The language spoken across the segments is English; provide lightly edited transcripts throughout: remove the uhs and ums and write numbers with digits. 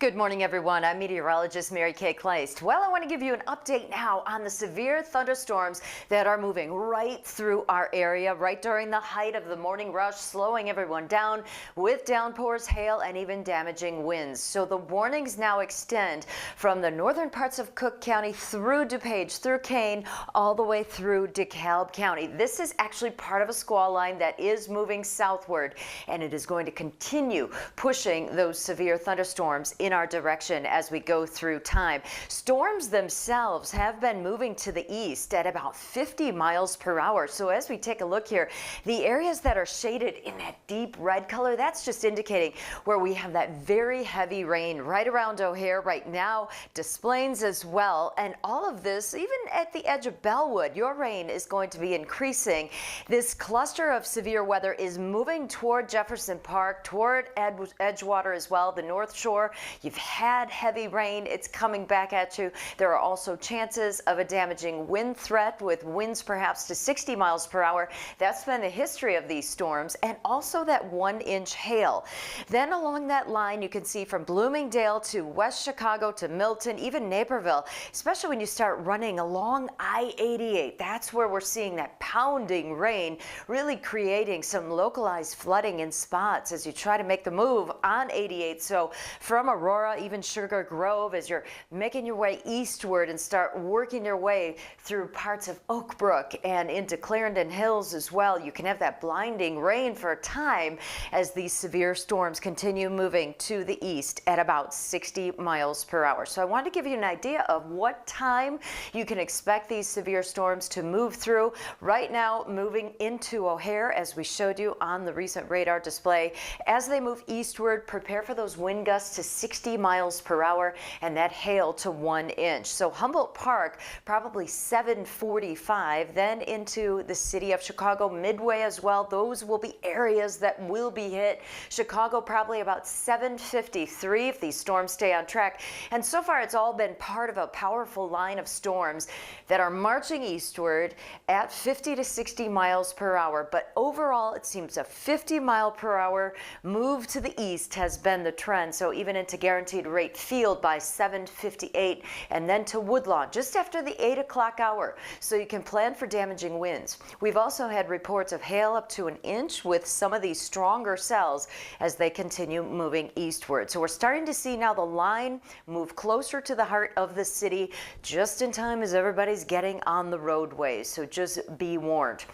Good morning, everyone. I'm meteorologist Mary Kay Kleist. Well, I want to give you an update now on the severe thunderstorms that are moving right through our area right during the height of the morning rush, slowing everyone down with downpours, hail, and even damaging winds. So the warnings now extend from the northern parts of Cook County through DuPage, through Kane, all the way through DeKalb County. This is actually part of a squall line that is moving southward, and it is going to continue pushing those severe thunderstorms in our direction as we go through time. Storms themselves have been moving to the east at about 50 miles per hour. So as we take a look here, the areas that are shaded in that deep red color, that's just indicating where we have that very heavy rain right around O'Hare right now, Des Plaines as well. And all of this, even at the edge of Bellwood, your rain is going to be increasing. This cluster of severe weather is moving toward Jefferson Park, toward Edgewater as well, the North Shore. You've had heavy rain. It's coming back at you. There are also chances of a damaging wind threat with winds perhaps to 60 miles per hour. That's been the history of these storms, and also that 1-inch hail. Then along that line, you can see from Bloomingdale to West Chicago to Milton, even Naperville, especially when you start running along I-88. That's where we're seeing that pounding rain, really creating some localized flooding in spots as you try to make the move on 88. So from Aurora, even Sugar Grove, as you're making your way eastward and start working your way through parts of Oak Brook and into Clarendon Hills as well, you can have that blinding rain for a time as these severe storms continue moving to the east at about 60 miles per hour. So I want to give you an idea of what time you can expect these severe storms to move through. Right now, moving into O'Hare, as we showed you on the recent radar display. As they move eastward, prepare for those wind gusts to 60 miles per hour and that hail to 1 inch. So Humboldt Park, probably 7:45, then into the city of Chicago, Midway as well. Those will be areas that will be hit. Chicago probably about 7:53 if these storms stay on track. And so far, it's all been part of a powerful line of storms that are marching eastward at 50 to 60 miles per hour. But overall, it seems a 50 mile per hour move to the east has been the trend. So even into Guaranteed Rate Field by 7:58, and then to Woodlawn just after the 8 o'clock hour. So you can plan for damaging winds. We've also had reports of hail up to 1 inch with some of these stronger cells as they continue moving eastward. So we're starting to see now the line move closer to the heart of the city just in time as everybody's getting on the roadways. So just be warned.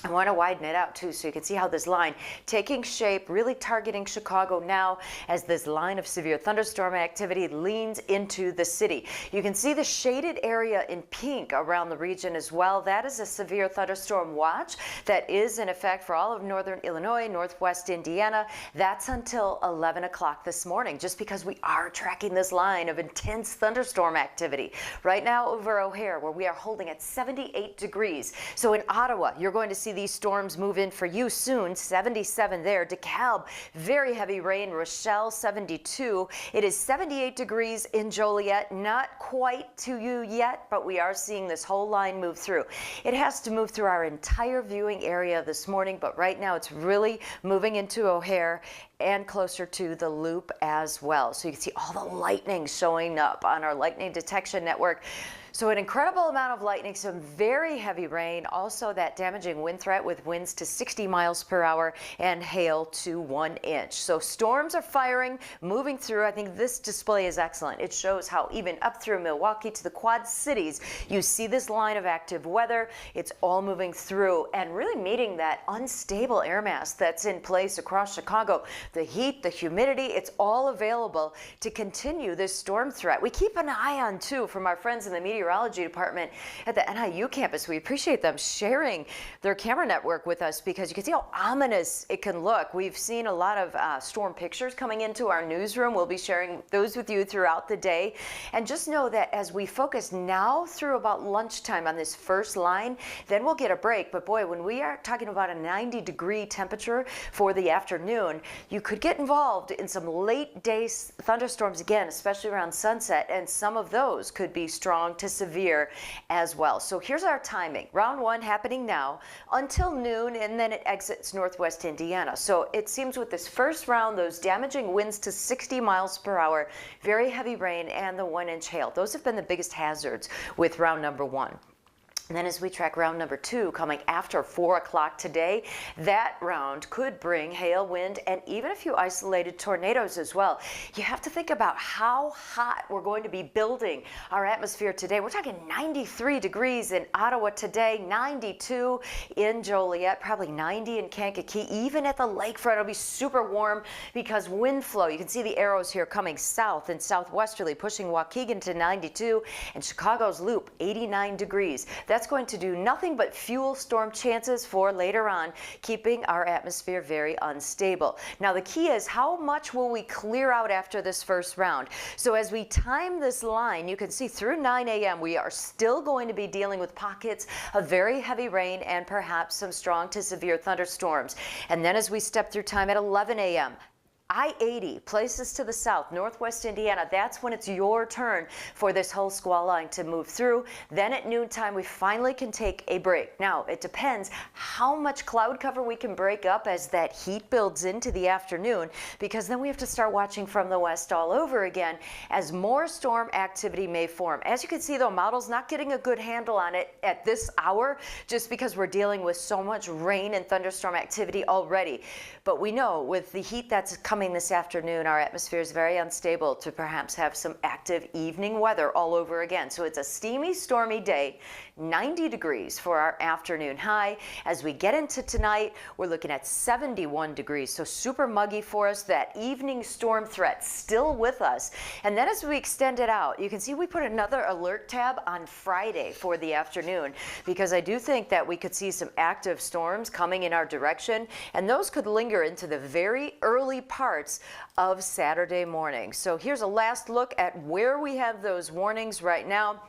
I want to widen it out too so you can see how this line taking shape, really targeting Chicago now as this line of severe thunderstorm activity leans into the city. You can see the shaded area in pink around the region as well. That is a severe thunderstorm watch that is in effect for all of northern Illinois, northwest Indiana. That's until 11 o'clock this morning, just because we are tracking this line of intense thunderstorm activity. Right now over O'Hare, where we are holding at 78 degrees. So in Ottawa, you're going to see these storms move in for you soon. 77 there. DeKalb, very heavy rain. Rochelle, 72. It is 78 degrees in Joliet. Not quite to you yet, but we are seeing this whole line move through. It has to move through our entire viewing area this morning, but right now it's really moving into O'Hare and closer to the loop as well. So you can see all the lightning showing up on our lightning detection network. So an incredible amount of lightning, some very heavy rain, also that damaging wind threat with winds to 60 miles per hour and hail to 1 inch. So storms are firing, moving through. I think this display is excellent. It shows how even up through Milwaukee to the Quad Cities, you see this line of active weather. It's all moving through and really meeting that unstable air mass that's in place across Chicago. The heat, the humidity, it's all available to continue this storm threat. We keep an eye on too from our friends in the meteorology department at the NIU campus. We appreciate them sharing their camera network with us because you can see how ominous it can look. We've seen a lot of storm pictures coming into our newsroom. We'll be sharing those with you throughout the day. And just know that as we focus now through about lunchtime on this first line, then we'll get a break. But boy, when we are talking about a 90-degree temperature for the afternoon, you could get involved in some late day thunderstorms again, especially around sunset, and some of those could be strong to severe as well. So here's our timing. Round 1 happening now until noon, and then it exits northwest Indiana. So it seems with this first round, those damaging winds to 60 miles per hour, very heavy rain, and the 1-inch hail. Those have been the biggest hazards with round number 1. And then as we track round number 2 coming after 4 o'clock today, that round could bring hail, wind, and even a few isolated tornadoes as well. You have to think about how hot we're going to be building our atmosphere today. We're talking 93 degrees in Ottawa today, 92 in Joliet, probably 90 in Kankakee. Even at the lakefront, it'll be super warm because wind flow. You can see the arrows here coming south and southwesterly, pushing Waukegan to 92, and Chicago's Loop, 89 degrees. That's going to do nothing but fuel storm chances for later on, keeping our atmosphere very unstable. Now the key is how much will we clear out after this first round? So as we time this line, you can see through 9 a.m. we are still going to be dealing with pockets of very heavy rain and perhaps some strong to severe thunderstorms. And then as we step through time at 11 a.m., I-80, places to the south, northwest Indiana, that's when it's your turn for this whole squall line to move through. Then at noontime, we finally can take a break. Now, it depends how much cloud cover we can break up as that heat builds into the afternoon, because then we have to start watching from the west all over again as more storm activity may form. As you can see, though, model's not getting a good handle on it at this hour just because we're dealing with so much rain and thunderstorm activity already. But we know with the heat that's coming this afternoon, our atmosphere is very unstable to perhaps have some active evening weather all over again. So it's a steamy, stormy day, 90 degrees for our afternoon high. As we get into tonight, we're looking at 71 degrees, so super muggy for us. That evening storm threat still with us. And then as we extend it out, you can see we put another alert tab on Friday for the afternoon, because I do think that we could see some active storms coming in our direction, and those could linger into the very early parts of Saturday morning. So here's a last look at where we have those warnings right now.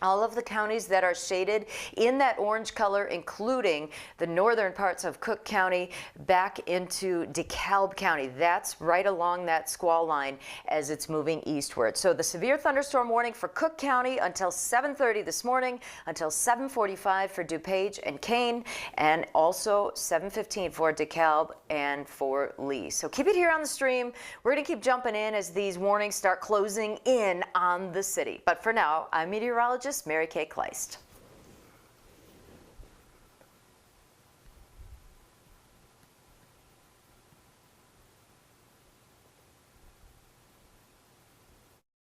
All of the counties that are shaded in that orange color, including the northern parts of Cook County back into DeKalb County. That's right along that squall line as it's moving eastward. So the severe thunderstorm warning for Cook County until 7:30 this morning, until 7:45 for DuPage and Kane, and also 7:15 for DeKalb and for Lee. So keep it here on the stream. We're going to keep jumping in as these warnings start closing in on the city. But for now, I'm meteorologist Mary Kay Kleist.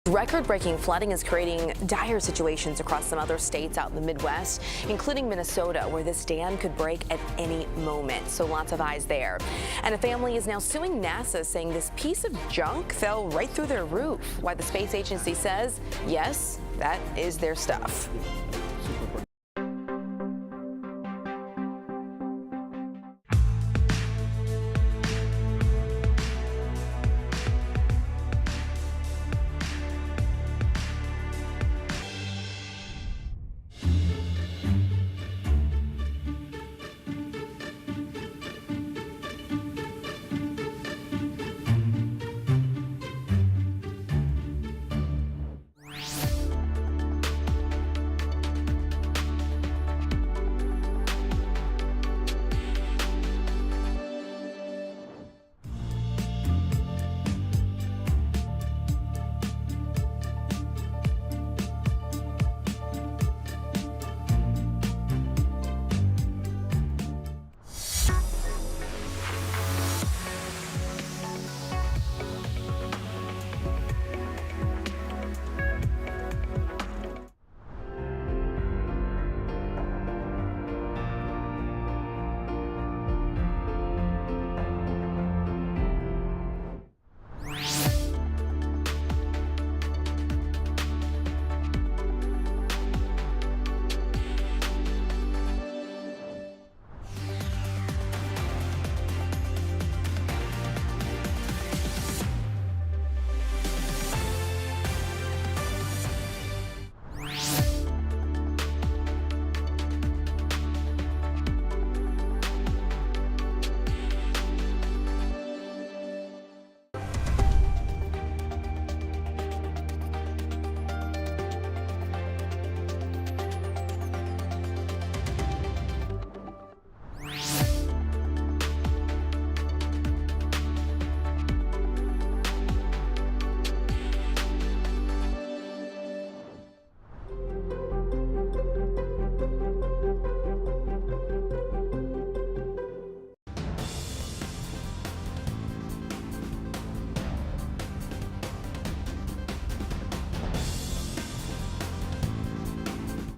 Record-breaking flooding is creating dire situations across some other states out in the Midwest, including Minnesota, where this dam could break at any moment. So lots of eyes there. And a family is now suing NASA, saying this piece of junk fell right through their roof. Why the space agency says, yes, that is their stuff.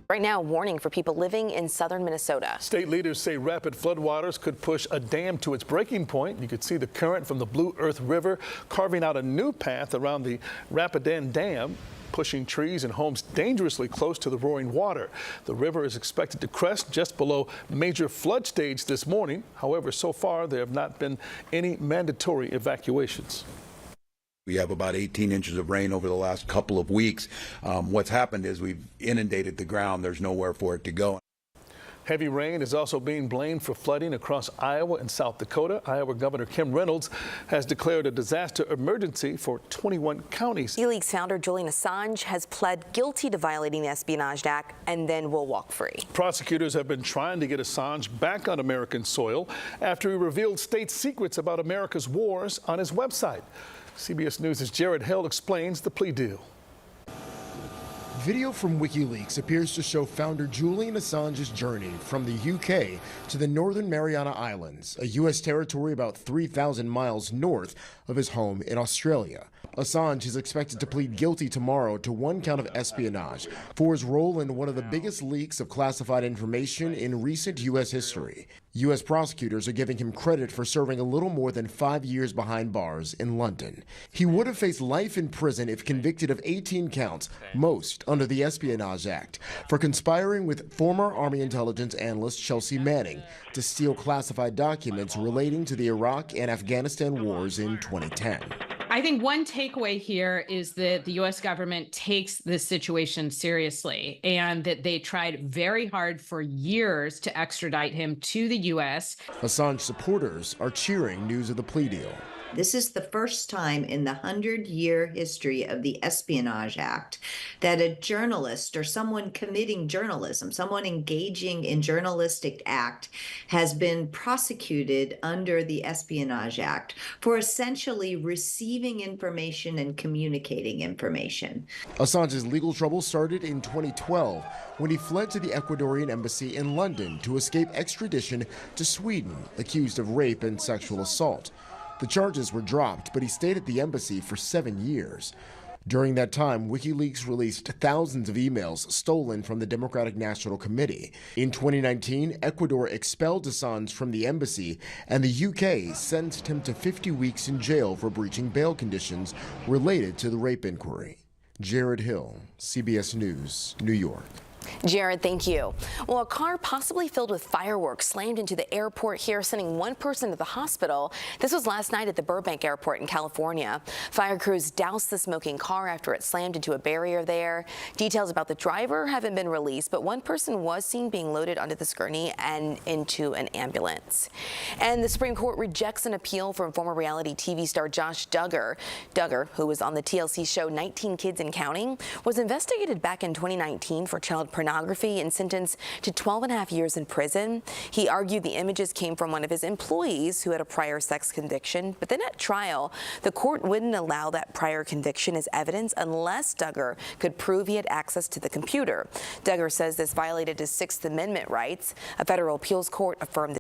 Right now, warning for people living in southern Minnesota. State leaders say rapid floodwaters could push a dam to its breaking point. You could see the current from the Blue Earth River carving out a new path around the Rapidan Dam, pushing trees and homes dangerously close to the roaring water. The river is expected to crest just below major flood stage this morning. However, so far there have not been any mandatory evacuations. We have about 18 inches of rain over the last couple of weeks. What's happened is we've inundated the ground. There's nowhere for it to go. Heavy rain is also being blamed for flooding across Iowa and South Dakota. Iowa Governor Kim Reynolds has declared a disaster emergency for 21 counties. WikiLeaks founder Julian Assange has pled guilty to violating the Espionage Act and then will walk free. Prosecutors have been trying to get Assange back on American soil after he revealed state secrets about America's wars on his website. CBS News' Jared Hill explains the plea deal. Video from WikiLeaks appears to show founder Julian Assange's journey from the UK to the Northern Mariana Islands, a U.S. territory about 3,000 miles north of his home in Australia. Assange is expected to plead guilty tomorrow to one count of espionage for his role in one of the biggest leaks of classified information in recent U.S. history. U.S. prosecutors are giving him credit for serving a little more than 5 years behind bars in London. He would have faced life in prison if convicted of 18 counts, most under the Espionage Act, for conspiring with former Army intelligence analyst Chelsea Manning to steal classified documents relating to the Iraq and Afghanistan wars in 2010. I think one takeaway here is that the U.S. government takes this situation seriously and that they tried very hard for years to extradite him to the U.S. Assange supporters are cheering news of the plea deal. This is the first time in the 100-year history of the Espionage Act that a journalist or someone committing journalism, someone engaging in journalistic act, has been prosecuted under the Espionage Act for essentially receiving information and communicating information. Assange's legal trouble started in 2012 when he fled to the Ecuadorian embassy in London to escape extradition to Sweden, accused of rape and sexual assault. The charges were dropped, but he stayed at the embassy for 7 years. During that time, WikiLeaks released thousands of emails stolen from the Democratic National Committee. In 2019, Ecuador expelled Assange from the embassy, and the UK sentenced him to 50 weeks in jail for breaching bail conditions related to the rape inquiry. Jared Hill, CBS News, New York. Jared, thank you. Well, a car possibly filled with fireworks slammed into the airport here, sending one person to the hospital. This was last night at the Burbank Airport in California. Fire crews doused the smoking car after it slammed into a barrier there. Details about the driver haven't been released, but one person was seen being loaded onto this gurney and into an ambulance. And the Supreme Court rejects an appeal from former reality TV star Josh Duggar. Duggar, who was on the TLC show 19 Kids and Counting, was investigated back in 2019 for child pornography and sentenced to 12.5 years in prison. He argued the images came from one of his employees who had a prior sex conviction, but then at trial, the court wouldn't allow that prior conviction as evidence unless Duggar could prove he had access to the computer. Duggar says this violated his Sixth Amendment rights. A federal appeals court affirmed